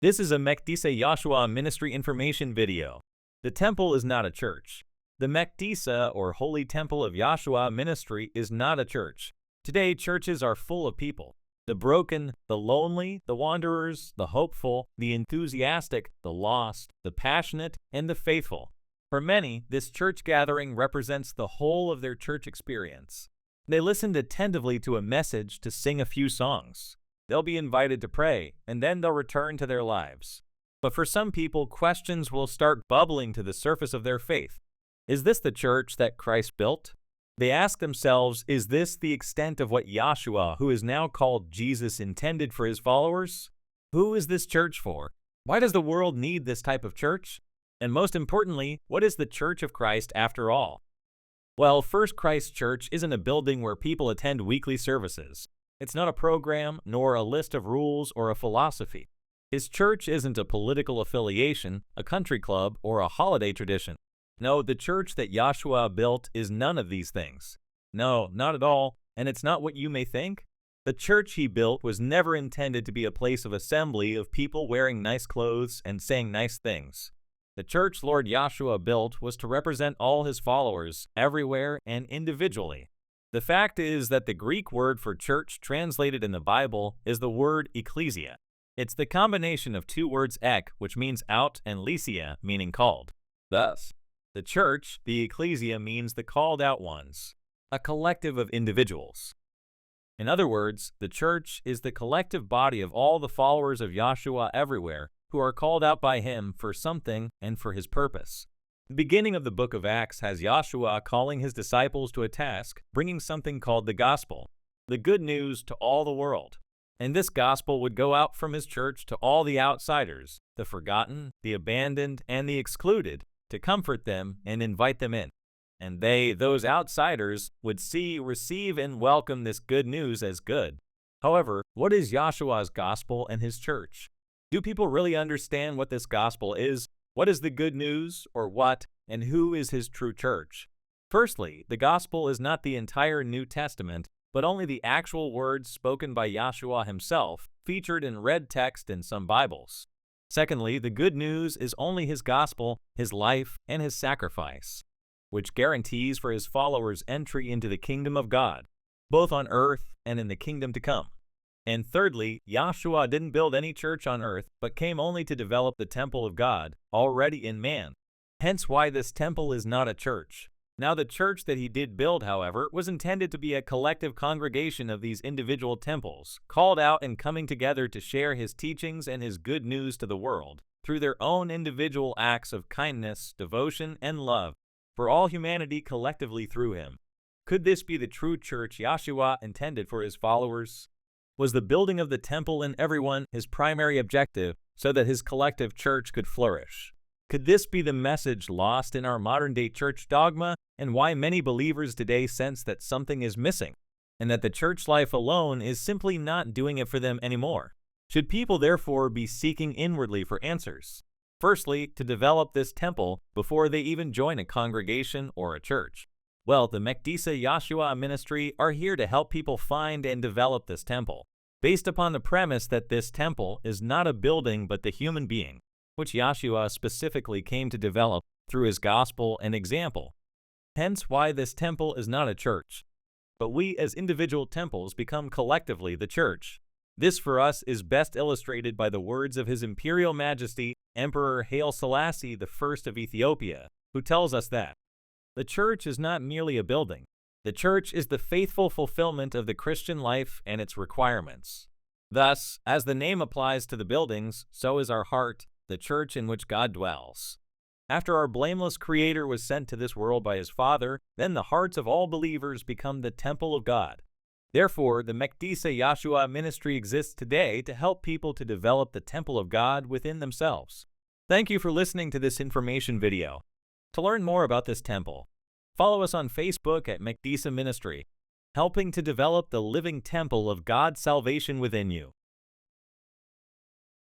This is a Mekdese Yahshuah ministry information video. The temple is not a church. The Mekdese, or Holy Temple of Yahshuah ministry, is not a church. Today, churches are full of people. The broken, the lonely, the wanderers, the hopeful, the enthusiastic, the lost, the passionate, and the faithful. For many, this church gathering represents the whole of their church experience. They listened attentively to a message to sing a few songs. They'll be invited to pray, and then they'll return to their lives. But for some people, questions will start bubbling to the surface of their faith. Is this the church that Christ built? They ask themselves, is this the extent of what Yeshua, who is now called Jesus, intended for his followers? Who is this church for? Why does the world need this type of church? And most importantly, what is the Church of Christ after all? Well, First Christ Church isn't a building where people attend weekly services. It's not a program, nor a list of rules or a philosophy. His church isn't a political affiliation, a country club, or a holiday tradition. No, the church that Yeshua built is none of these things. No, not at all, and it's not what you may think. The church he built was never intended to be a place of assembly of people wearing nice clothes and saying nice things. The church Lord Yeshua built was to represent all his followers, everywhere and individually. The fact is that the Greek word for church translated in the Bible is the word ecclesia. It's the combination of two words ek, which means out, and lesia, meaning called. Thus, the church, the ecclesia, means the called out ones, a collective of individuals. In other words, the church is the collective body of all the followers of Yeshua everywhere who are called out by him for something and for his purpose. The beginning of the book of Acts has Yeshua calling his disciples to a task, bringing something called the gospel, the good news to all the world. And this gospel would go out from his church to all the outsiders, the forgotten, the abandoned, and the excluded, to comfort them and invite them in. And they, those outsiders, would see, receive, and welcome this good news as good. However, what is Yeshua's gospel and his church? Do people really understand what this gospel is? What is the good news, or what, and who is his true church? Firstly, the gospel is not the entire New Testament, but only the actual words spoken by Yeshua himself, featured in red text in some Bibles. Secondly, the good news is only his gospel, his life, and his sacrifice, which guarantees for his followers entry into the kingdom of God, both on earth and in the kingdom to come. And thirdly, Yeshua didn't build any church on earth, but came only to develop the temple of God, already in man. Hence why this temple is not a church. Now the church that he did build, however, was intended to be a collective congregation of these individual temples, called out and coming together to share his teachings and his good news to the world, through their own individual acts of kindness, devotion, and love, for all humanity collectively through him. Could this be the true church Yeshua intended for his followers? Was the building of the temple in everyone his primary objective so that his collective church could flourish? Could this be the message lost in our modern-day church dogma, and why many believers today sense that something is missing, and that the church life alone is simply not doing it for them anymore? Should people therefore be seeking inwardly for answers? Firstly, to develop this temple before they even join a congregation or a church. Well, the Mekdese Yahshuah ministry are here to help people find and develop this temple, based upon the premise that this temple is not a building but the human being, which Yeshua specifically came to develop through his gospel and example. Hence why this temple is not a church, but we as individual temples become collectively the church. This for us is best illustrated by the words of His Imperial Majesty Emperor Haile Selassie I of Ethiopia, who tells us that the church is not merely a building. The church is the faithful fulfillment of the Christian life and its requirements. Thus, as the name applies to the buildings, so is our heart, the church in which God dwells. After our blameless Creator was sent to this world by his Father, then the hearts of all believers become the temple of God. Therefore, the Mekdese Yahshuah ministry exists today to help people to develop the temple of God within themselves. Thank you for listening to this information video. To learn more about this temple, follow us on Facebook at Mekdese Ministry, helping to develop the living temple of God's salvation within you.